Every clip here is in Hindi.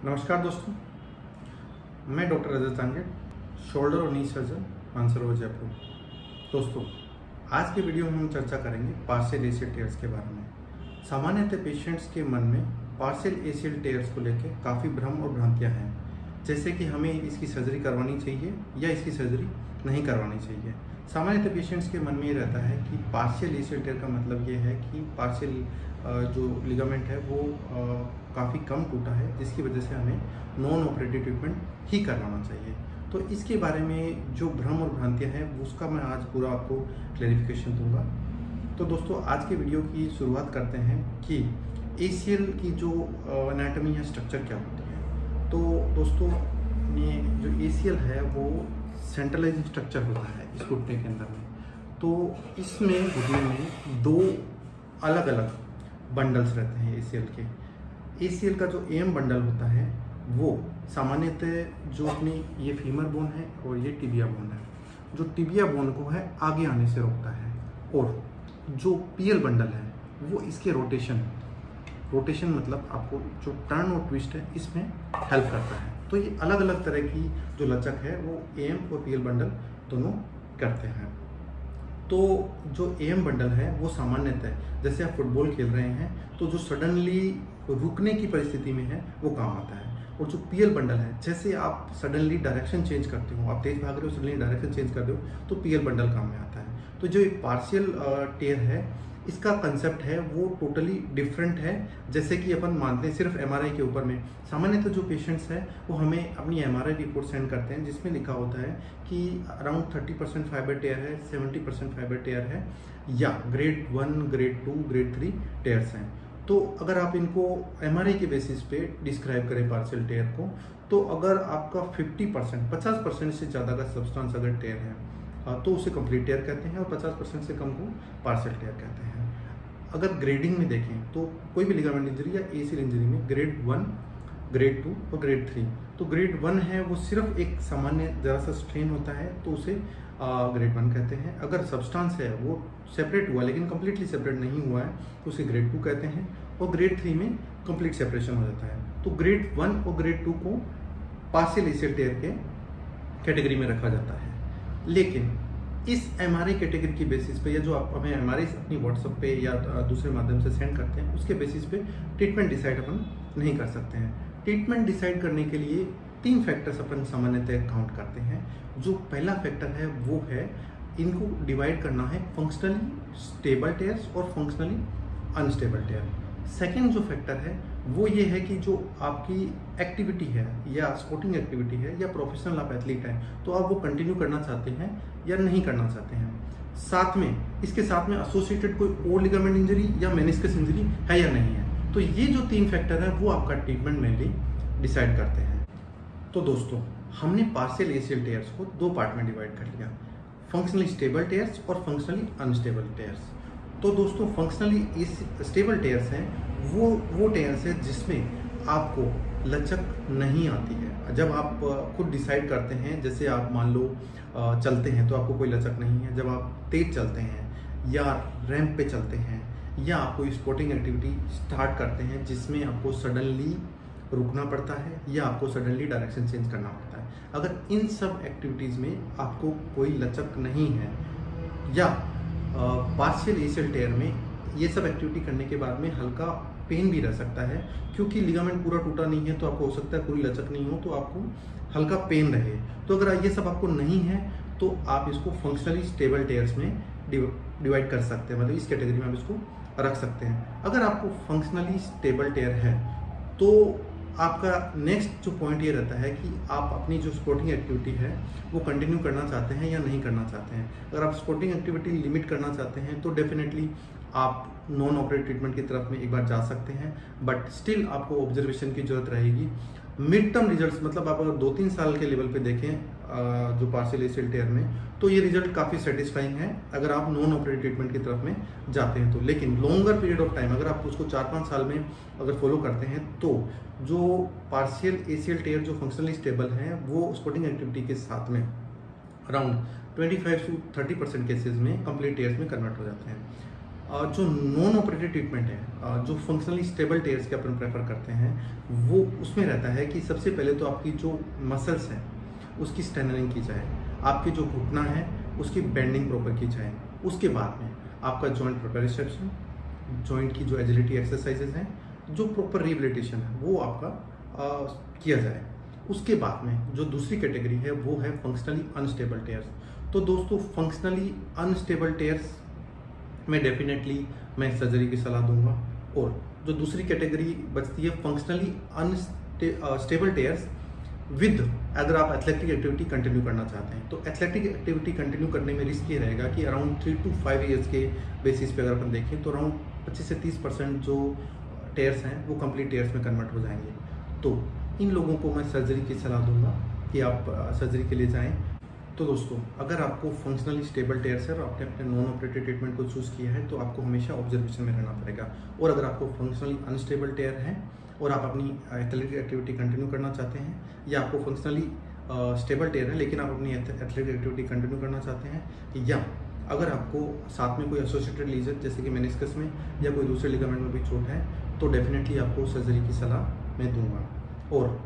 नमस्कार दोस्तों, मैं डॉक्टर रजत तांगे, शोल्डर और नी सर्जन, मानसरोवर जयपुर। दोस्तों, आज के वीडियो में हम चर्चा करेंगे पार्शियल एशियल टेयर्स के बारे में। सामान्यतः पेशेंट्स के मन में पार्शियल एशियल टेयर्स को लेकर काफ़ी भ्रम और भ्रांतियाँ हैं, जैसे कि हमें इसकी सर्जरी करवानी चाहिए या इसकी सर्जरी नहीं करवानी चाहिए। सामान्यतः पेशेंट्स के मन में ये रहता है कि पार्शियल एशियल टेयर का मतलब ये है कि पार्शियल जो लिगामेंट है वो काफ़ी कम टूटा है, जिसकी वजह से हमें नॉन ऑपरेटिव ट्रीटमेंट ही करवाना चाहिए। तो इसके बारे में जो भ्रम और भ्रांतियाँ हैं उसका मैं आज पूरा आपको क्लैरिफिकेशन दूंगा। तो दोस्तों, आज के वीडियो की शुरुआत करते हैं कि एसीएल की जो एनाटॉमी या स्ट्रक्चर क्या होती है। तो दोस्तों, ये जो एसीएल है वो सेंट्रलाइज्ड स्ट्रक्चर होता है इस घुटने के अंदर में। तो इसमें घुटने में दो अलग अलग बंडल्स रहते हैं एसीएल के। एसीएल का जो एम बंडल होता है वो सामान्यतः जो अपनी ये फीमर बोन है और ये टिबिया बोन है, जो टिबिया बोन को है आगे आने से रोकता है, और जो पीएल बंडल है वो इसके रोटेशन मतलब आपको जो टर्न और ट्विस्ट है इसमें हेल्प करता है। तो ये अलग अलग तरह की जो लचक है वो एम और पीएल बंडल दोनों करते हैं। तो जो एम बंडल है वो सामान्यतः जैसे आप फुटबॉल खेल रहे हैं तो जो सडनली रुकने की परिस्थिति में है वो काम आता है, और जो पीएल बंडल है जैसे आप सडनली डायरेक्शन चेंज करते हो, आप तेज भाग रहे हो, सडनली डायरेक्शन चेंज कर रहे हो, तो पीएल बंडल काम में आता है। तो जो पार्शियल टेयर है इसका कंसेप्ट है वो टोटली डिफरेंट है। जैसे कि अपन मानते हैं सिर्फ एमआरआई के ऊपर में, सामान्यतः जो पेशेंट्स हैं वो हमें अपनी एमआरआई रिपोर्ट सेंड करते हैं जिसमें लिखा होता है कि अराउंड 30% फाइबर टेयर है, 70% फाइबर टेयर है, या ग्रेड 1, ग्रेड 2, ग्रेड 3 टेयर्स हैं। तो अगर आप इनको एमआरआई के बेसिस पे डिस्क्राइब करें पार्शियल टेयर को, तो अगर आपका 50% से ज़्यादा का सब्सटेंस अगर टेयर है तो उसे कंप्लीट टेयर कहते हैं, और 50% से कम को पार्शियल टेयर कहते हैं। अगर ग्रेडिंग में देखें तो कोई भी लिगामेंट इंजरी या एसीएल इंजरी में ग्रेड 1, ग्रेड 2 और ग्रेड 3, तो ग्रेड 1 है वो सिर्फ एक सामान्य जरा सा स्ट्रेन होता है तो उसे ग्रेड 1 कहते हैं। अगर सब्सटेंस है वो सेपरेट हुआ लेकिन कंप्लीटली सेपरेट नहीं हुआ है तो उसे ग्रेड 2 कहते हैं, और ग्रेड 3 में कंप्लीट सेपरेशन हो जाता है। तो ग्रेड 1 और ग्रेड 2 को पार्शियल एशियल टेयर के कैटेगरी में रखा जाता है। लेकिन इस एमआरआई कैटेगरी की बेसिस पे, या जो आप हमें एमआरआई अपनी व्हाट्सएप पे या दूसरे माध्यम से सेंड करते हैं उसके बेसिस पे ट्रीटमेंट डिसाइड अपन नहीं कर सकते हैं। ट्रीटमेंट डिसाइड करने के लिए 3 फैक्टर्स अपन सामान्यतः काउंट करते हैं। जो पहला फैक्टर है वो है इनको डिवाइड करना है फंक्शनली स्टेबल टेयर्स और फंक्शनली अनस्टेबल टेयर। सेकेंड जो फैक्टर है वो ये है कि जो आपकी एक्टिविटी है या स्पोर्टिंग एक्टिविटी है या प्रोफेशनल आप एथलीट हैं तो आप वो कंटिन्यू करना चाहते हैं या नहीं करना चाहते हैं। साथ में इसके साथ में एसोसिएटेड कोई और लिगामेंट इंजरी या मेनिस्कस इंजरी है या नहीं है। तो ये जो 3 फैक्टर है वो आपका ट्रीटमेंट मेनली डिसाइड करते हैं। तो दोस्तों, हमने पार्शियल एशियल टेयर्स को 2 पार्ट में डिवाइड कर लिया, फंक्शनली स्टेबल टेयर्स और फंक्शनली अनस्टेबल टेयर्स। तो दोस्तों, फंक्शनली स्टेबल टेयर्स हैं वो टेयर्स है जिसमें आपको लचक नहीं आती है। जब आप खुद डिसाइड करते हैं, जैसे आप मान लो चलते हैं तो आपको कोई लचक नहीं है, जब आप तेज चलते हैं या रैंप पे चलते हैं या आप कोई स्पोर्टिंग एक्टिविटी स्टार्ट करते हैं जिसमें आपको सडनली रुकना पड़ता है या आपको सडनली डायरेक्शन चेंज करना पड़ता है, अगर इन सब एक्टिविटीज़ में आपको कोई लचक नहीं है या पार्शियल एशियल टेयर में ये सब एक्टिविटी करने के बाद में हल्का पेन भी रह सकता है, क्योंकि लिगामेंट पूरा टूटा नहीं है तो आपको हो सकता है पूरी लचक नहीं हो तो आपको हल्का पेन रहे। तो अगर ये सब आपको नहीं है तो आप इसको फंक्शनली स्टेबल टेयर्स में डिवाइड कर सकते हैं, मतलब इस कैटेगरी में आप इसको रख सकते हैं। अगर आपको फंक्शनली स्टेबल टेयर है तो आपका नेक्स्ट जो पॉइंट ये रहता है कि आप अपनी जो स्पोर्टिंग एक्टिविटी है वो कंटिन्यू करना चाहते हैं या नहीं करना चाहते हैं। अगर आप स्पोर्टिंग एक्टिविटी लिमिट करना चाहते हैं तो डेफिनेटली आप नॉन ऑपरेटिव ट्रीटमेंट की तरफ में एक बार जा सकते हैं, बट स्टिल आपको ऑब्जर्वेशन की जरूरत रहेगी। मिड टर्म रिजल्ट्स, मतलब आप अगर 2-3 साल के लेवल पे देखें जो पार्शियल एशियल टेयर में, तो ये रिजल्ट काफ़ी सेटिस्फाइंग है अगर आप नॉन ऑपरेटिव ट्रीटमेंट की तरफ में जाते हैं तो। लेकिन लॉन्गर पीरियड ऑफ टाइम अगर आप उसको 4-5 साल में अगर फॉलो करते हैं तो जो पार्शियल एशियल टेयर जो फंक्शनली स्टेबल हैं वो स्पोर्टिंग एक्टिविटी के साथ में अराउंड 25 से 30% केसेस में कंप्लीट टेयर्स में कन्वर्ट हो जाते हैं। जो नॉन ऑपरेटिव ट्रीटमेंट है, जो फंक्शनली स्टेबल टेयर्स के अपन प्रेफर करते हैं, वो उसमें रहता है कि सबसे पहले तो आपकी जो मसल्स हैं उसकी स्ट्रेंथनिंग की जाए, आपकी जो घुटना है उसकी बेंडिंग प्रॉपर की जाए, उसके बाद में आपका जॉइंट प्रिपरेशन, जॉइंट की जो एजिलिटी एक्सरसाइजेज हैं, जो प्रॉपर रिहेबिलिटेशन है वो आपका किया जाए। उसके बाद में जो दूसरी कैटेगरी है वो है फंक्शनली अनस्टेबल टेयर्स। तो दोस्तों फंक्शनली अनस्टेबल टेयर्स में डेफिनेटली मैं सर्जरी की सलाह दूंगा। और जो दूसरी कैटेगरी बचती है फंक्शनली अनस्टेबल टेयर्स विद, अगर आप एथलेटिक एक्टिविटी कंटिन्यू करना चाहते हैं तो एथलेटिक एक्टिविटी कंटिन्यू करने में रिस्क ये रहेगा कि अराउंड 3 to 5 ईयर्स के बेसिस पे अगर अपन देखें तो अराउंड 25 से 30% जो टेयर्स हैं वो कंप्लीट टेयर्स में कन्वर्ट हो जाएंगे। तो इन लोगों को मैं सर्जरी की सलाह दूंगा कि आप सर्जरी के लिए जाएं। तो दोस्तों अगर आपको फंक्शनली स्टेबल टेयर्स है और आपने अपने नॉन ऑपरेटिव ट्रीटमेंट को चूज़ किया है तो आपको हमेशा ऑब्जर्वेशन में रहना पड़ेगा। और अगर आपको फंक्शनली अनस्टेबल टेयर है और आप अपनी एथलेटिक एक्टिविटी कंटिन्यू करना चाहते हैं, या आपको फंक्शनली स्टेबल टेयर है लेकिन आप अपनी एथलेटिक एक्टिविटी कंटिन्यू करना चाहते हैं, या अगर आपको साथ में कोई एसोसिएटेड लीजन जैसे कि मेनिस्कस में या कोई दूसरे लिगामेंट में भी चोट है, तो डेफिनेटली आपको सर्जरी की सलाह मैं दूंगा। और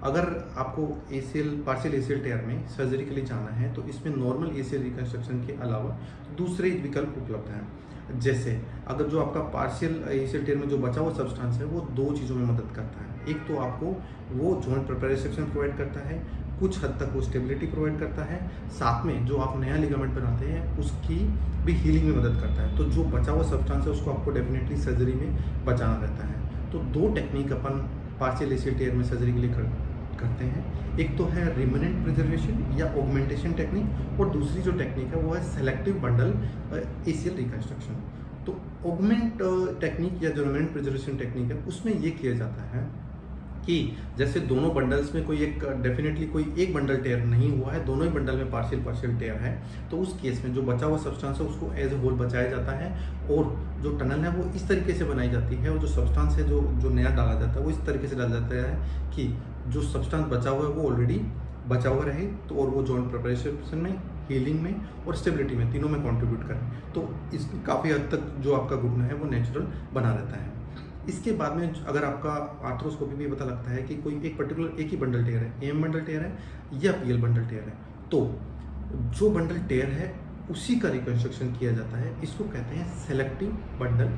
अगर आपको ACL पार्शियल ACL टेयर में सर्जरी के लिए जाना है तो इसमें नॉर्मल ACL रिकंस्ट्रक्शन के अलावा दूसरे विकल्प उपलब्ध हैं। जैसे अगर जो आपका पार्शियल ACL टेयर में जो बचा हुआ सब्सटेंस है वो 2 चीज़ों में मदद करता है। एक तो आपको वो जॉइंट प्रिपरेशन प्रोवाइड करता है, कुछ हद तक वो स्टेबिलिटी प्रोवाइड करता है, साथ में जो आप नया लिगामेंट बनाते हैं उसकी भी हीलिंग में मदद करता है। तो जो बचा हुआ सब्सटेंस है उसको आपको डेफिनेटली सर्जरी में बचाना रहता है। तो 2 टेक्निक अपन पार्शियल ACL टेयर में सर्जरी के लिए करते हैं। एक तो है रिमेनेंट प्रिजर्वेशन या ऑगमेंटेशन टेक्निक, और दूसरी जो टेक्निक है वो है सेलेक्टिव बंडल ACL रिकंस्ट्रक्शन। तो ऑगमेंट टेक्निक या जो रिमेनेंट प्रिजर्वेशन टेक्निक है उसमें ये किया जाता है कि जैसे दोनों बंडल्स में कोई एक डेफिनेटली कोई एक बंडल टेयर नहीं हुआ है, दोनों ही बंडल में पार्शियल टेयर है, तो उस केस में जो बचा हुआ सब्सटेंस है उसको एज ए होल बचाया जाता है और जो टनल है वो इस तरीके से बनाई जाती है और जो सब्सटेंस है जो नया डाला जाता है वो इस तरीके से डाला जाता है कि जो सब्सटेंस बचा हुआ है वो ऑलरेडी बचा हुआ रहे, तो और वो जॉइंट प्रिपरेशन में, हीलिंग में और स्टेबिलिटी में, तीनों में कंट्रीब्यूट करें। तो इसमें काफ़ी हद तक जो आपका घुटना है वो नेचुरल बना रहता है। इसके बाद में अगर आपका आर्थ्रोस्कोपी में पता लगता है कि कोई एक पर्टिकुलर एक ही बंडल टेयर है, AM बंडल टेयर है या PL बंडल टेयर है, तो जो बंडल टेयर है उसी का रिकंस्ट्रक्शन किया जाता है। इसको कहते हैं सेलेक्टिव बंडल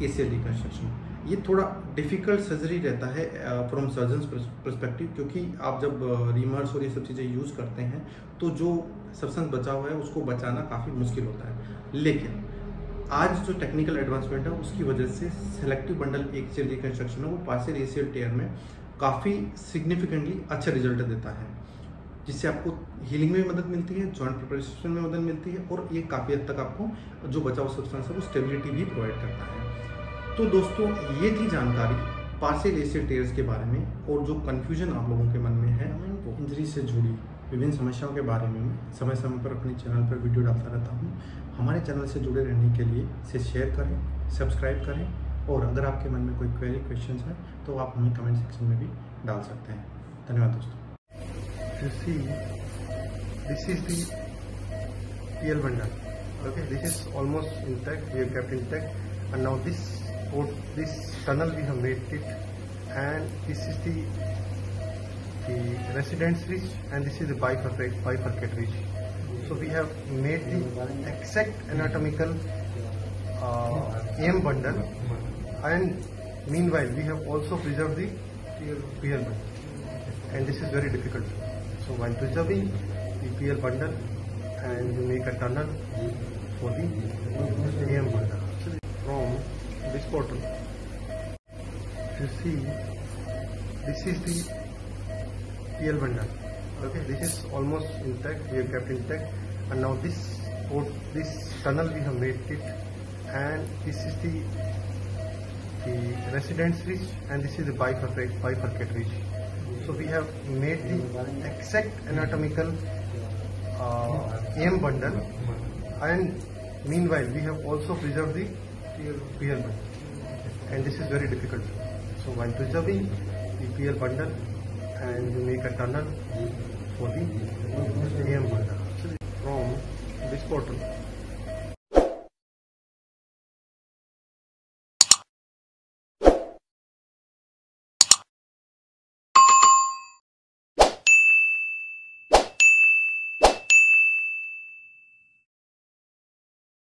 ACL रिकंस्ट्रक्शन। ये थोड़ा डिफिकल्ट सर्जरी रहता है फ्रॉम सर्जन्स पर्सपेक्टिव, क्योंकि आप जब रीमर्स और ये सब चीज़ें यूज़ करते हैं तो जो सब्सटेंस बचा हुआ है उसको बचाना काफ़ी मुश्किल होता है। लेकिन आज जो टेक्निकल एडवांसमेंट है उसकी वजह से सेलेक्टिव बंडल ACL रिकंस्ट्रक्शन है वो पार्शियल ACL टेयर में काफ़ी सिग्निफिकेंटली अच्छा रिजल्ट देता है, जिससे आपको हीलिंग में मदद मिलती है, जॉइंट प्रिपरेशन में मदद मिलती है और ये काफ़ी हद तक आपको जो बचा हुआ सब्सटेंस है वो स्टेबिलिटी भी प्रोवाइड करता है। तो दोस्तों ये थी जानकारी पार्शियल ACL टेयर्स के बारे में, और जो कन्फ्यूजन आप लोगों के मन में है इंजरी से जुड़ी विभिन्न समस्याओं के बारे में मैं समय समय पर अपने चैनल पर वीडियो डालता रहता हूँ। हमारे चैनल से जुड़े रहने के लिए इसे शेयर करें, सब्सक्राइब करें, और अगर आपके मन में कोई क्वेश्चन है तो आप हमें कमेंट सेक्शन में भी डाल सकते हैं। धन्यवाद दोस्तों। You see, this is the PL bundle. Okay, this is almost intact. We have kept intact, and now this tunnel we have made it, and this is the residence ridge, and this is the bifurcate ridge. So we have made the exact anatomical AM bundle, and meanwhile we have also preserved the PL bundle, and this is very difficult. So while preserving the PL bundle, and you make a tunnel for the AM bundle. From this portal, you see, this is the PL bundle. Okay, this is almost intact. We have kept intact, and now this tunnel we have made it, and this is the residence ridge, and this is the bifurcate ridge. So we have made the exact anatomical AM bundle, and meanwhile we have also preserved the PL bundle, and this is very difficult. So while preserving the PL bundle, and you make a tunnel for the AM bundle. From this portal,